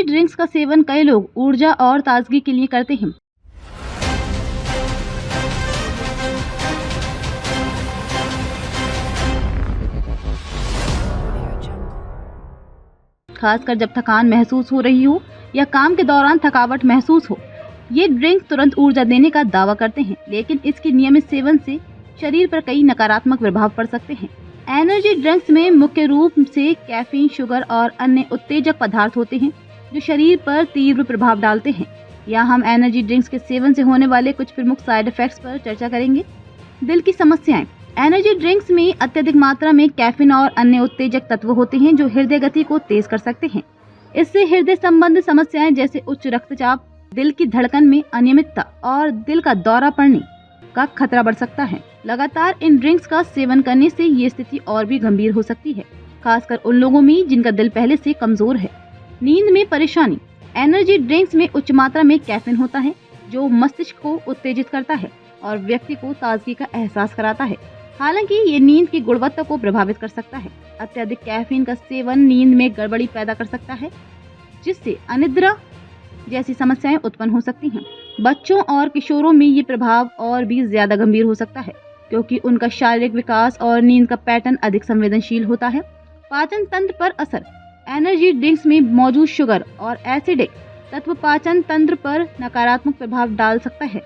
Drinks का seven कई लोग ऊर्जा और ताजगी के लिए करते हैं। खासकर जब थकान महसूस हो रही हो या काम के दौरान थकावट महसूस हो। ये ड्रिंक तुरंत ऊर्जा देने का दावा करते हैं, लेकिन इसके नियमित सेवन से शरीर पर कई नकारात्मक प्रभाव पड़ सकते हैं। एनर्जी ड्रिंक्स में मुख्य रूप से कैफीन, शुगर और अन्य उत्तेजक पदार्थ होते हैं जो शरीर पर तीव्र प्रभाव डालते हैं। यहाँ हम एनर्जी ड्रिंक्स के सेवन से होने वाले कुछ प्रमुख साइड इफेक्ट्स पर चर्चा करेंगे। दिल की समस्याएं। एनर्जी ड्रिंक्स में अत्यधिक मात्रा में कैफीन और अन्य उत्तेजक तत्व होते हैं जो हृदय गति को तेज कर सकते हैं। इससे हृदय संबंधी समस्याएं जैसे उच्च रक्तचाप, दिल की धड़कन में अनियमितता और दिल का दौरा पड़ने का खतरा बढ़ सकता है। लगातार इन ड्रिंक्स का सेवन करने से ये स्थिति और भी गंभीर हो सकती है, खासकर उन लोगों में जिनका दिल पहले से कमजोर है। नींद में परेशानी। एनर्जी ड्रिंक्स में उच्च मात्रा में कैफीन होता है जो मस्तिष्क को उत्तेजित करता है और व्यक्ति को ताजगी का एहसास कराता है। हालांकि ये नींद की गुणवत्ता को प्रभावित कर सकता है। अत्यधिक कैफीन का सेवन नींद में गड़बड़ी पैदा कर सकता है, जिससे अनिद्रा जैसी समस्याएं उत्पन्न हो सकती हैं। बच्चों और किशोरों में ये प्रभाव और भी ज्यादा गंभीर हो सकता है, क्योंकि उनका शारीरिक विकास और नींद का पैटर्न अधिक संवेदनशील होता है। पाचन तंत्र पर असर। एनर्जी ड्रिंक्स में मौजूद शुगर और एसिडिक तत्व पाचन तंत्र पर नकारात्मक प्रभाव डाल सकता है।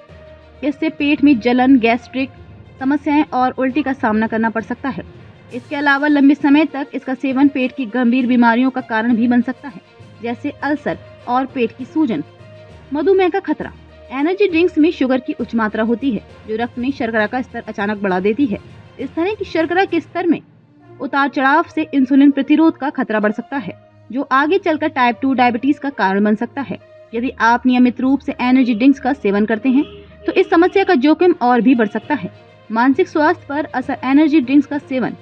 इससे पेट में जलन, गैस्ट्रिक समस्याएं और उल्टी का सामना करना पड़ सकता है। इसके अलावा लंबे समय तक इसका सेवन पेट की गंभीर बीमारियों का कारण भी बन सकता है, जैसे अल्सर और पेट की सूजन। मधुमेह का खतरा। एनर्जी ड्रिंक्स में शुगर की उच्च मात्रा होती है जो रक्त में शर्करा का स्तर अचानक बढ़ा देती है। इस तरह की शर्करा के स्तर में उतार चढ़ाव से इंसुलिन प्रतिरोध का खतरा बढ़ सकता है, जो आगे चलकर टाइप 2 डायबिटीज का कारण बन सकता है। यदि आप नियमित रूप से एनर्जी ड्रिंक्स का सेवन करते हैं तो इस समस्या का जोखिम और भी बढ़ सकता है। मानसिक स्वास्थ्य पर असर। एनर्जी ड्रिंक्स का सेवन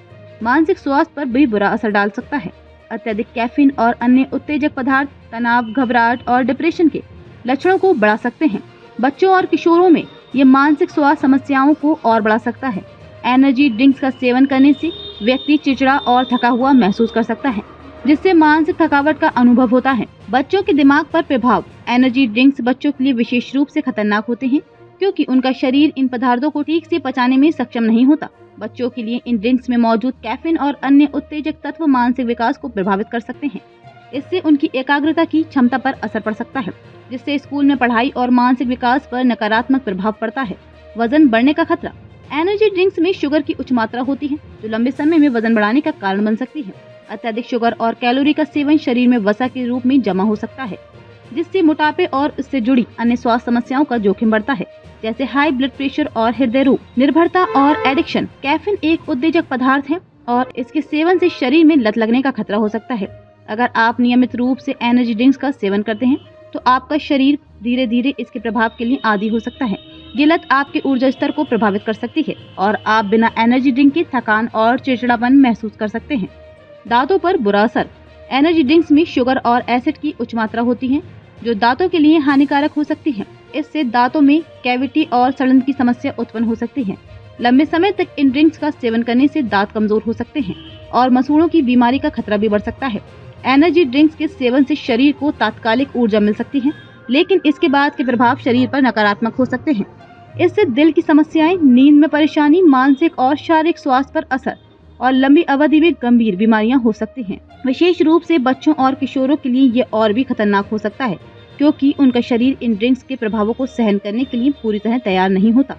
मानसिक स्वास्थ्य पर भी बुरा असर डाल सकता है। अत्यधिक कैफीन और अन्य उत्तेजक पदार्थ तनाव, घबराहट और डिप्रेशन के लक्षणों को बढ़ा सकते हैं। बच्चों और किशोरों में ये मानसिक स्वास्थ्य समस्याओं को और बढ़ा सकता है। एनर्जी ड्रिंक्स का सेवन करने से व्यक्ति चिड़चिड़ा और थका हुआ महसूस कर सकता है, जिससे मानसिक थकावट का अनुभव होता है। बच्चों के दिमाग पर प्रभाव। एनर्जी ड्रिंक्स बच्चों के लिए विशेष रूप से खतरनाक होते हैं, क्योंकि उनका शरीर इन पदार्थों को ठीक से पचाने में सक्षम नहीं होता। बच्चों के लिए इन ड्रिंक्स में मौजूद कैफीन और अन्य उत्तेजक तत्व मानसिक विकास को प्रभावित कर सकते हैं। इससे उनकी एकाग्रता की क्षमता पर असर पड़ सकता है, जिससे स्कूल में पढ़ाई और मानसिक विकास पर नकारात्मक प्रभाव पड़ता है। वजन बढ़ने का खतरा। एनर्जी ड्रिंक्स में शुगर की उच्च मात्रा होती है जो लंबे समय में वजन बढ़ाने का कारण बन सकती है। अत्यधिक शुगर और कैलोरी का सेवन शरीर में वसा के रूप में जमा हो सकता है, जिससे मोटापे और इससे जुड़ी अन्य स्वास्थ्य समस्याओं का जोखिम बढ़ता है, जैसे हाई ब्लड प्रेशर और हृदय रोग। निर्भरता और एडिक्शन। कैफीन एक उत्तेजक पदार्थ है और इसके सेवन से शरीर में लत लगने का खतरा हो सकता है। अगर आप नियमित रूप से एनर्जी ड्रिंक्स का सेवन करते हैं तो आपका शरीर धीरे धीरे इसके प्रभाव के लिए आदी हो सकता है। ये लत आपके ऊर्जा स्तर को प्रभावित कर सकती है और आप बिना एनर्जी ड्रिंक के थकान और चिड़चिड़ापन महसूस कर सकते हैं। दांतों पर बुरा असर। एनर्जी ड्रिंक्स में शुगर और एसिड की उच्च मात्रा होती है जो दांतों के लिए हानिकारक हो सकती है। इससे दांतों में कैविटी और सड़न की समस्या उत्पन्न हो सकती है। लंबे समय तक इन ड्रिंक्स का सेवन करने से दांत कमजोर हो सकते हैं और मसूड़ों की बीमारी का खतरा भी बढ़ सकता है। एनर्जी ड्रिंक्स के सेवन से शरीर को तात्कालिक ऊर्जा मिल सकती है, लेकिन इसके बाद के प्रभाव शरीर पर नकारात्मक हो सकते हैं। इससे दिल की समस्याएं, नींद में परेशानी, मानसिक और शारीरिक स्वास्थ्य पर असर और लंबी अवधि में गंभीर बीमारियां हो सकती हैं। विशेष रूप से बच्चों और किशोरों के लिए ये और भी खतरनाक हो सकता है, क्योंकि उनका शरीर इन ड्रिंक्स के प्रभावों को सहन करने के लिए पूरी तरह तैयार नहीं होता।